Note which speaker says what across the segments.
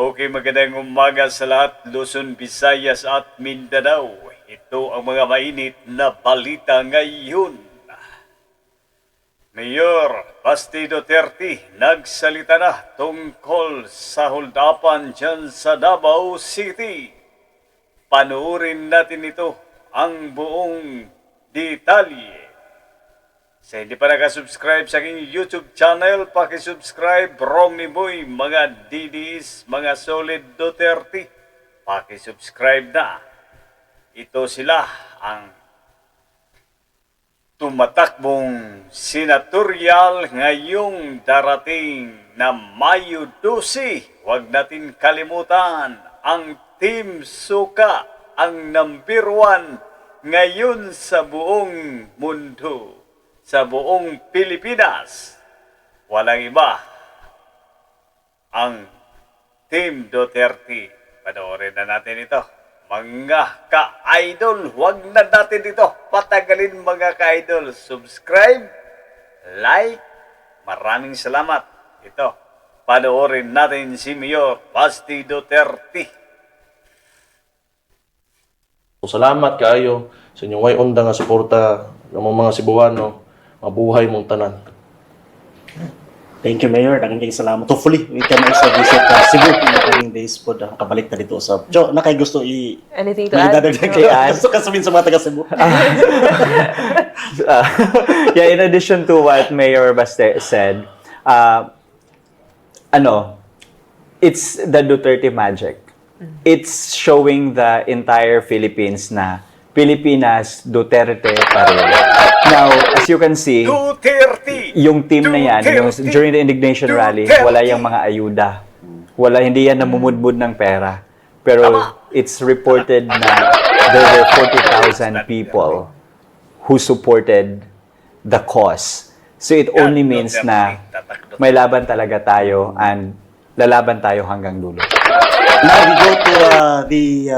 Speaker 1: Okay, magandang umaga sa lahat, Luzon, Visayas at Mindanao. Ito ang mga mainit na balita ngayon. Mayor Basti Duterte nagsalita na tungkol sa holdapan dyan sa Davao City. Panoorin natin ito ang buong detalye. Sa hindi pa nakasubscribe sa aking YouTube channel, pakisubscribe. Romy Boy, mga DDs, mga solid Duterte, pakisubscribe na. Ito sila ang tumatakbong senatorial ngayong darating na Mayo 12. Huwag natin kalimutan ang Team Suka, ang number 1 ngayon sa buong mundo. Sa buong Pilipinas, walang iba ang Team Duterte. Panoorin na natin ito. Mga ka-idol, huwag na natin ito patagalin mga ka-idol. Subscribe, like, maraming salamat. Ito, panoorin natin si Mayor Basti Duterte.
Speaker 2: Salamat kaayo sa inyong way onda nga suporta ng mga Cebuano. Mabuhay mong tanan.
Speaker 3: Thank you, Mayor. Daghang salamat. Hopefully, we can also visit Cebu in the coming days po. Kabalik na dito sa... Jo, nakay gusto
Speaker 4: Anything to add?
Speaker 3: Gusto ka sabihin sa mga taga Cebu.
Speaker 5: Yeah, in addition to what Mayor Baste said, it's the Duterte magic. It's showing the entire Philippines na Pilipinas, Duterte pa rin. Now, as you can see,
Speaker 1: Duterte!
Speaker 5: yung team na yan, during the indignation rally, wala yung mga ayuda. Hindi yan namumudmud ng pera. Pero it's reported na there were 40,000 people who supported the cause. So it only means na may laban talaga tayo and lalaban tayo hanggang dulo.
Speaker 3: Now we go to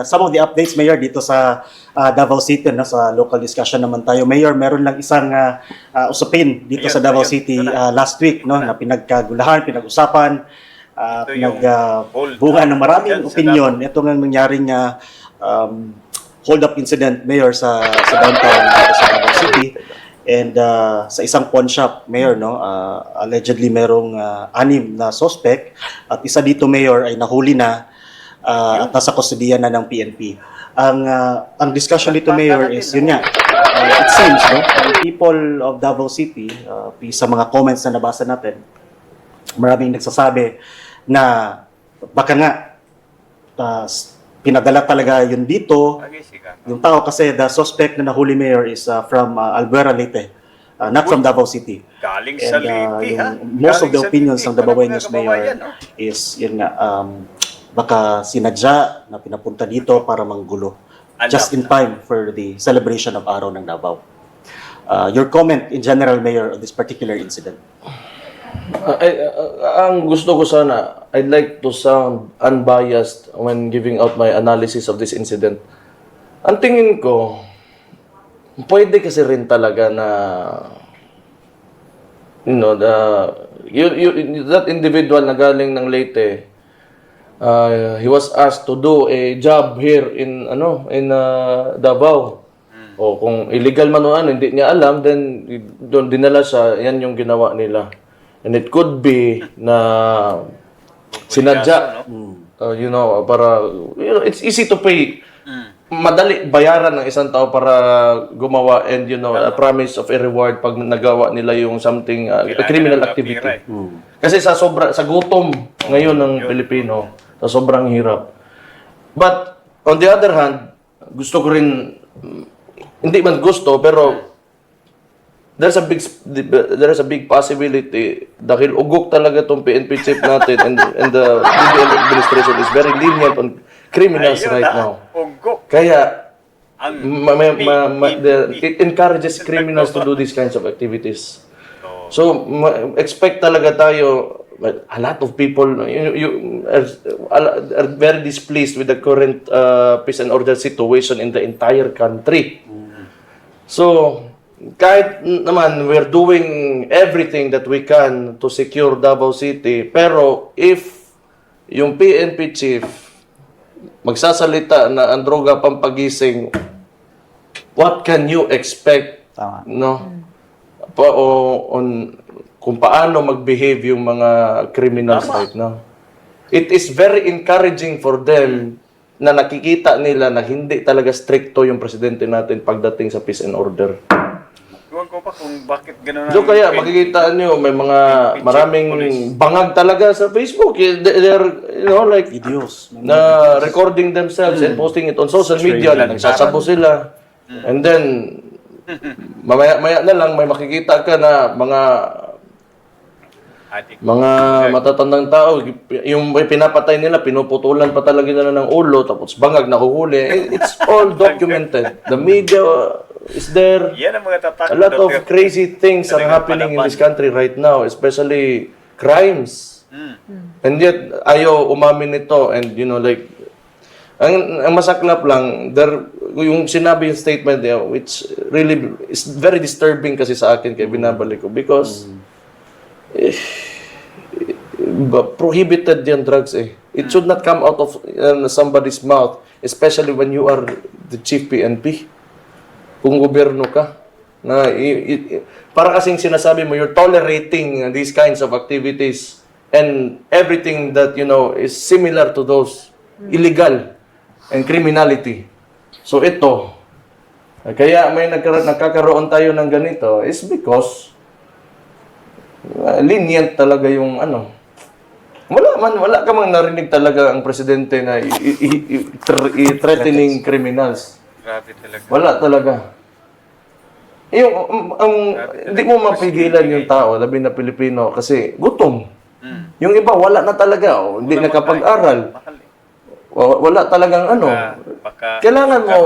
Speaker 3: some of the updates, Mayor, dito sa Davao City. Sa local discussion naman tayo. Mayor, meron lang isang usapin dito sa Davao City last week, no, na pinagkagulahan, pinag-usapan, nagbunga ng maraming opinion. Ito nga nangyaring hold-up incident, Mayor, sa downtown dito sa Davao City. And sa isang pawn shop, Mayor, no, allegedly merong 6 na suspect at isa dito, Mayor, ay nahuli na at nasa kustodiya na ng PNP. Ang discussion dito, Mayor, is yun nga. It seems, no, the people of Davao City, sa mga comments na nabasa natin, maraming nagsasabi na baka nga pinadala talaga yun dito yung tao kasi the suspect na nahuli, Mayor, is from Albuera, Leyte, not from Davao City.
Speaker 1: Galing sa Leyte, ha?
Speaker 3: Most of the opinions ng Davaoenos, Mayor, is yun nga, baka sinadya na pinapunta dito para manggulo just in time for the celebration of Araw ng Davao. Your comment in general, Mayor, on this particular incident?
Speaker 2: Ang gusto ko sana, I'd like to sound unbiased when giving out my analysis of this incident. Ang tingin ko, pwede kasi rin talaga na that individual na galing ng Leyte, he was asked to do a job here in Davao. O kung illegal man o hindi niya alam, then doon dinala siya, yan yung ginawa nila. And it could be na sinadya, para, it's easy to pay. Madali bayaran ng isang tao para gumawa and a promise of a reward pag nagawa nila yung something criminal activity. Kasi sa gutom ngayon ng Pilipino, sa sobrang hirap. But on the other hand, gusto ko rin hindi man gusto pero there's a big possibility dahil ugok talaga tong PNP chief natin and the BBL administration is very lenient on criminals right now. Kaya it encourages criminals to do these kinds of activities. So expect talaga tayo, a lot of people are very displeased with the current peace and order situation in the entire country. So kahit naman we're doing everything that we can to secure Davao City, pero if yung PNP chief magsasalita na ang droga pampagising, what can you expect?
Speaker 5: Tama.
Speaker 2: No? On kung paano mag-behave yung mga criminals right now. It is very encouraging for them na nakikita nila na hindi talaga stricto yung presidente natin pagdating sa peace and order.
Speaker 1: Iwan ko pa kung bakit gano'n
Speaker 2: So kaya makikita nyo may mga maraming bangag talaga sa Facebook. They're like
Speaker 3: Videos.
Speaker 2: na recording themselves and posting it on social media. Nagsasabo sila. And then mamaya na lang may makikita ka na mga matatandang tao, yung may pinapatay nila, pinuputulan pa talaga nila ng ulo, tapos bangag nakuhuli. It's all documented. The media is there.
Speaker 1: Yan ang mga tatak.
Speaker 2: A lot of crazy things are happening in this country right now, especially crimes. And yet, ayaw umamin nito. And ang masaklap lang, yung sinabi yung statement, which really is very disturbing kasi sa akin, kaya binabalik ko. Because, prohibited yung drugs eh. It should not come out of somebody's mouth, especially when you are the chief PNP. Kung gobyerno ka. Para kasing sinasabi mo, you're tolerating these kinds of activities and everything that, is similar to those illegal and criminality. So ito, kaya may nagkakaroon tayo ng ganito is because lenient talaga yung wala ka mang narinig talaga ang presidente na threatening criminals.
Speaker 1: Grabe talaga.
Speaker 2: Wala talaga. Hindi mo mapigilan yung tao, labi na Pilipino, kasi gutom. Yung iba, wala na talaga. Hindi nakapag-aral. Wala talagang Kailangan mo,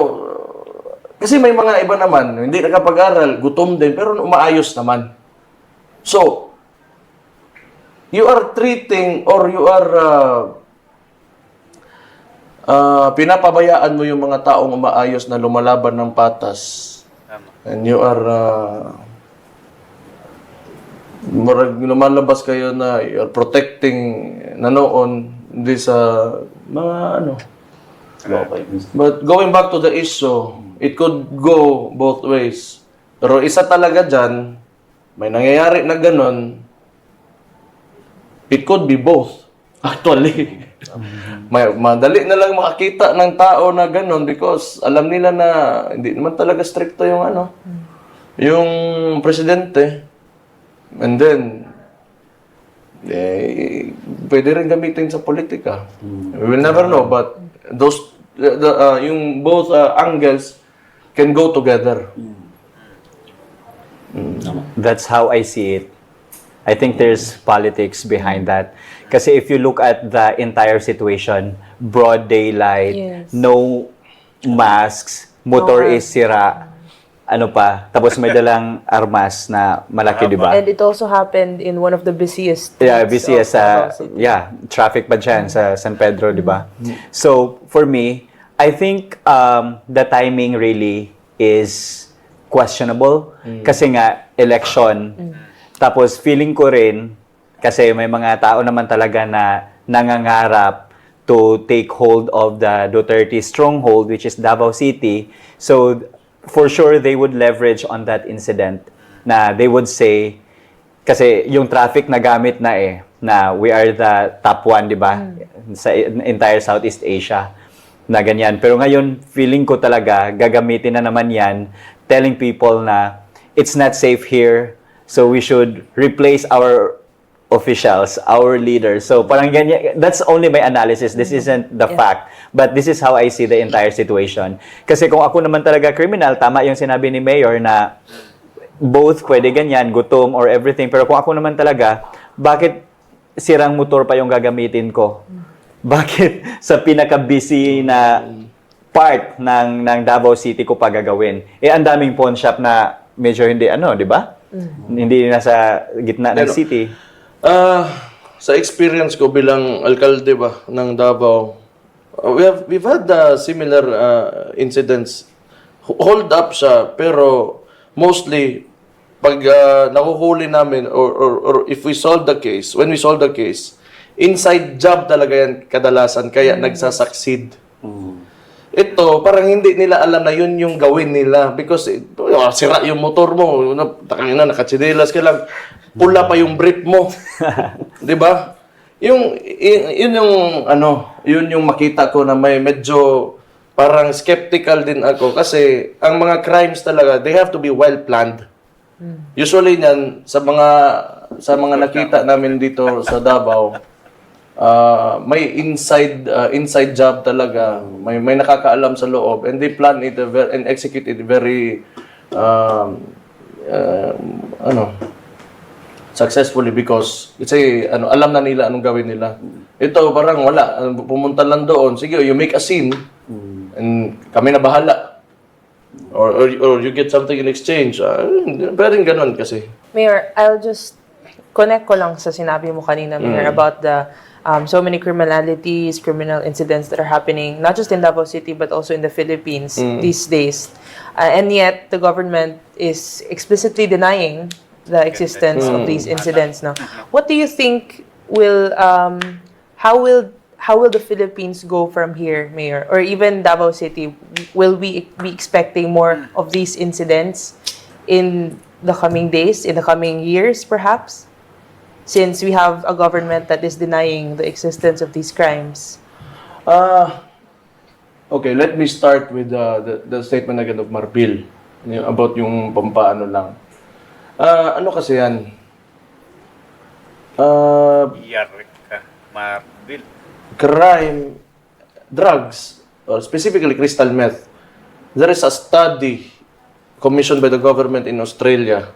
Speaker 2: kasi may mga iba naman, hindi nakapag-aral, gutom din, pero umaayos naman. So, you are treating or you are pinapabayaan mo yung mga taong umaayos na lumalaban ng patas. And you are lumalabas kayo na you are protecting na noon hindi sa mga But going back to the issue, it could go both ways. Pero isa talaga dyan, may nangyayari na ganun, it could be both. Actually. Madali na lang makakita ng tao na ganun because alam nila na hindi naman talaga stricto yung yung presidente. And then, pwede rin gamitin sa politika. We will never know, but those, yung both angles can go together.
Speaker 5: That's how I see it. I think there's politics behind that. Kasi if you look at the entire situation, broad daylight,
Speaker 4: Yes.
Speaker 5: no masks, motor is sira, tapos may dalang armas na malaki, di ba?
Speaker 4: And it also happened in one of the busiest
Speaker 5: Yeah,
Speaker 4: streets
Speaker 5: busiest
Speaker 4: of Davao City.
Speaker 5: traffic pa dyan sa San Pedro, di ba? So, for me, I think the timing really is questionable kasi nga election. Tapos feeling ko rin kasi may mga tao naman talaga na nangangarap to take hold of the Duterte stronghold, which is Davao City. So, for sure, they would leverage on that incident na they would say, kasi yung traffic na gamit na we are the top one, di ba? Sa entire Southeast Asia na ganyan. Pero ngayon, feeling ko talaga, gagamitin na naman yan, telling people na it's not safe here, so we should replace our officials, our leaders. So parang ganyan, that's only my analysis. This isn't the fact. But this is how I see the entire situation. Kasi kung ako naman talaga criminal, tama yung sinabi ni Mayor na both pwede ganyan, gutom or everything. Pero kung ako naman talaga, bakit sirang motor pa yung gagamitin ko? Bakit sa pinaka-busy na part ng Davao City ko pa gagawin? Ang daming pawn shop na medyo hindi di ba? Hindi nasa gitna ng city.
Speaker 2: Sa experience ko bilang alkalde ba ng Davao, we've had similar incidents. Hold up siya, pero mostly pag nakuhuli namin or if we solve the case, when we solve the case, inside job talaga yan kadalasan, kaya nagsasucceed.
Speaker 3: Mm.
Speaker 2: Ito, parang hindi nila alam na yun yung gawin nila because sira yung motor mo, takangina, nakatsinelas ka lang, pula pa yung brief mo. 'Di ba? Yun yung yun yung makita ko na may medyo parang skeptical din ako kasi ang mga crimes talaga, they have to be well planned. Usually niyan sa mga nakita namin dito sa Davao, may inside job talaga, may nakakaalam sa loob, and they plan it and execute it very successfully because alam na nila anong gawin nila. Ito parang wala, pumunta lang doon, sige, you make a scene and kami na bahala. Or you get something in exchange. Pero ganun kasi.
Speaker 4: Mayor, I'll just connect ko lang sa sinabi mo kanina, Mayor, about the so many criminal incidents that are happening, not just in Davao City, but also in the Philippines these days. And yet, the government is explicitly denying the existence of these incidents. No? What do you think how will the Philippines go from here, Mayor? Or even Davao City, will we be expecting more of these incidents in the coming days, in the coming years, perhaps? Since we have a government that is denying the existence of these crimes.
Speaker 2: Okay, let me start with the statement again of Marbil about yung pampaano lang. Ano kasi yan?
Speaker 1: Yarik ka, Marbil.
Speaker 2: Crime, drugs, or specifically crystal meth. There is a study commissioned by the government in Australia.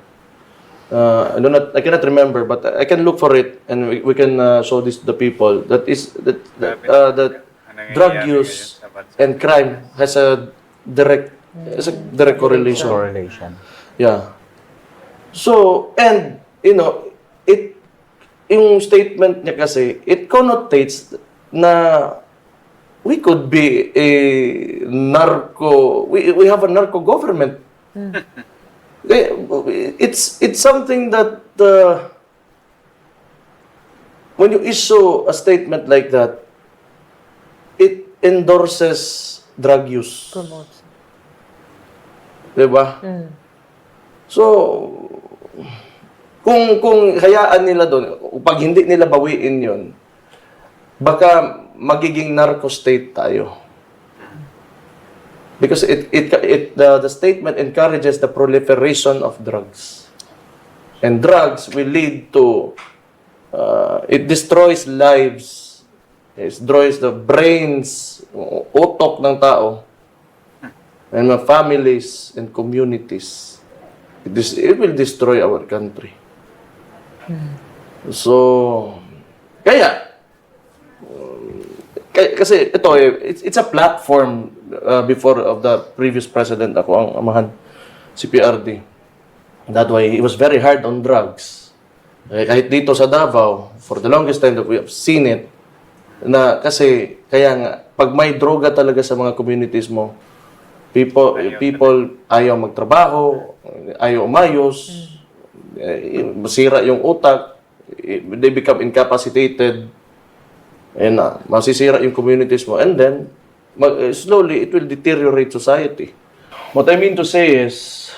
Speaker 2: I cannot remember, but I can look for it and we can show this to the people. That drug use and crime has a direct correlation. Yeah. So, and yung statement niya kasi, it connotates na we could be we have a narco government. It's something that when you issue a statement like that, it endorses drug use.
Speaker 4: Promotes.
Speaker 2: Diba? So, kung hayaan nila doon, pag hindi nila bawiin yon, baka magiging narco state tayo. Because the statement encourages the proliferation of drugs. And drugs will lead to, it destroys lives, it destroys the brains, utok ng tao, and mga families and communities. It will destroy our country. So, kasi ito, it's a platform before of the previous president, ako ang amahan, si PRD. That way, he was very hard on drugs. Kahit dito sa Davao, for the longest time that we have seen it, na kasi, kaya nga, pag may droga talaga sa mga communities mo, people ayaw magtrabaho, ayaw umayos, masira yung utak, they become incapacitated, and masisira yung communities mo, and then slowly it will deteriorate society. What I mean to say is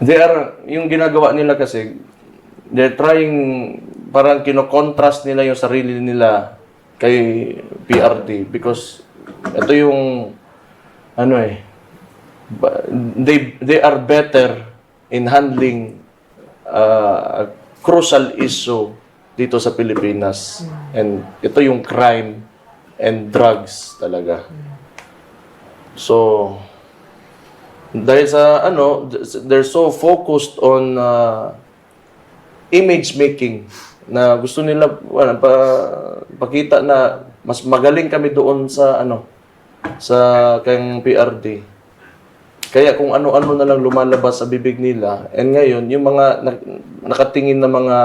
Speaker 2: yung ginagawa nila kasi, they're trying, parang kino-contrast nila yung sarili nila kay PRD because ito yung they are better in handling a crucial issue dito sa Pilipinas. And ito yung crime and drugs talaga. So, dahil sa they're so focused on image making na gusto nila pakita na mas magaling kami doon sa sa kang PRD. Kaya kung ano-ano na lang lumalabas sa bibig nila, and ngayon yung mga nakatingin na mga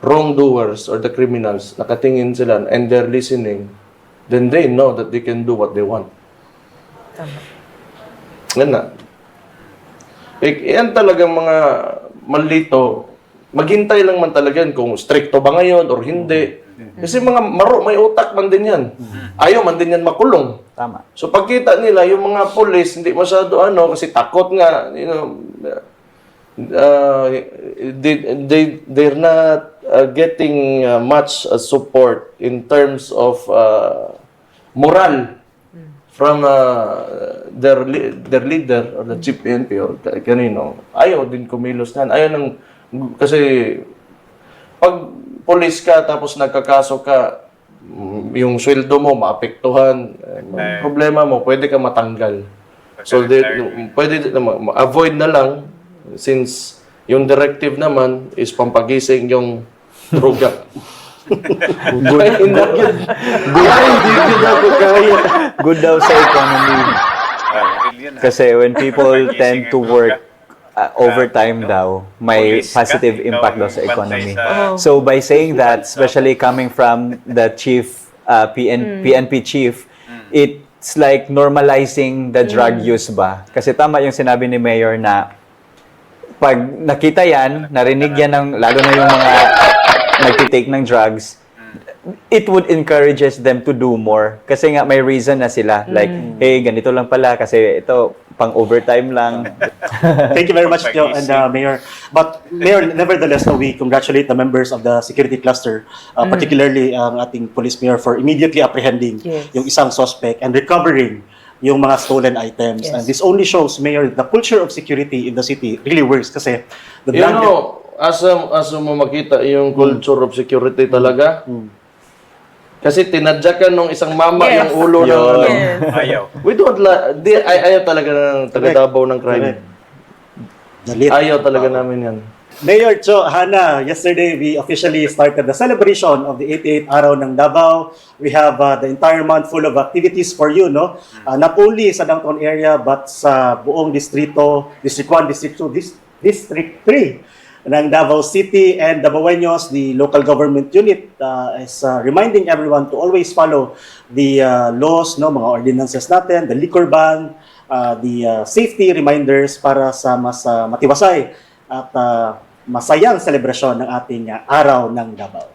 Speaker 2: wrongdoers or the criminals, nakatingin sila and they're listening, then they know that they can do what they want. Yan na. Yan talagang mga malito maghintay lang man talaga yan kung stricto ba ngayon or hindi. Kasi mga may utak man din yan. Ayaw man din yan makulong.
Speaker 5: Tama.
Speaker 2: So pagkita nila, yung mga police, hindi masyado kasi takot nga, they're not getting much support in terms of moral from their leader or the chief PNP or kanino. Ayaw din kumilos na. Kasi pag police ka tapos nagkakaso ka, yung sweldo mo maapektuhan, problema mo, pwede ka matanggal. So, pwede avoid na lang since yung directive naman is pampagising yung droga.
Speaker 5: Good daw sa economy. Kasi when people tend to work overtime daw, may
Speaker 1: Police ka,
Speaker 5: positive
Speaker 1: ikaw
Speaker 5: impact daw
Speaker 1: ang
Speaker 5: sa
Speaker 1: bantay
Speaker 5: economy.
Speaker 1: sa-
Speaker 5: So by saying that, especially coming from the chief, PNP chief, it's like normalizing the drug use ba? Kasi tama yung sinabi ni Mayor na pag nakita yan, narinig yan ng, lalo na yung mga nagtitake ng drugs, it would encourages them to do more. Kasi nga may reason na sila. Like, hey, ganito lang pala kasi ito, pang overtime lang.
Speaker 3: Thank you very much, Joe and Mayor. But Mayor, nevertheless, we congratulate the members of the security cluster, particularly ang ating police mayor for immediately apprehending
Speaker 4: Yes.
Speaker 3: yung isang suspect and recovering yung mga stolen items.
Speaker 4: Yes.
Speaker 3: And this only shows, Mayor, the culture of security in the city really works kasi the
Speaker 2: You
Speaker 3: blanket-
Speaker 2: know, asa mo makita yung culture of security talaga? Kasi tinadyakan nung isang mama
Speaker 4: Yes.
Speaker 2: yung ulo ng
Speaker 4: Yes.
Speaker 1: Ayaw.
Speaker 2: We don't ayaw talaga ng taga-Davao ng crime.
Speaker 3: Correct. Dalit.
Speaker 2: Ayaw talaga namin yan.
Speaker 3: Mayor Cho, Hana, yesterday we officially started the celebration of the 88th Araw ng Davao. We have the entire month full of activities for you, no? Not only sa downtown area but sa buong distrito, District 1, District 2, District 3 ng Davao City and Davaoenos, the local government unit is reminding everyone to always follow the laws, no, mga ordinances natin, the liquor ban, the safety reminders para sa mas matiwasay at masayang selebrasyon ng ating Araw ng Davao.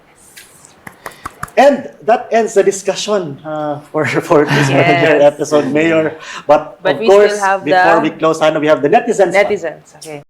Speaker 3: And that ends the discussion for this particular episode, Mayor. But of
Speaker 4: we
Speaker 3: course,
Speaker 4: still have
Speaker 3: before
Speaker 4: the
Speaker 3: we close, Hannah, we have the netizens.
Speaker 4: Netizens. Okay.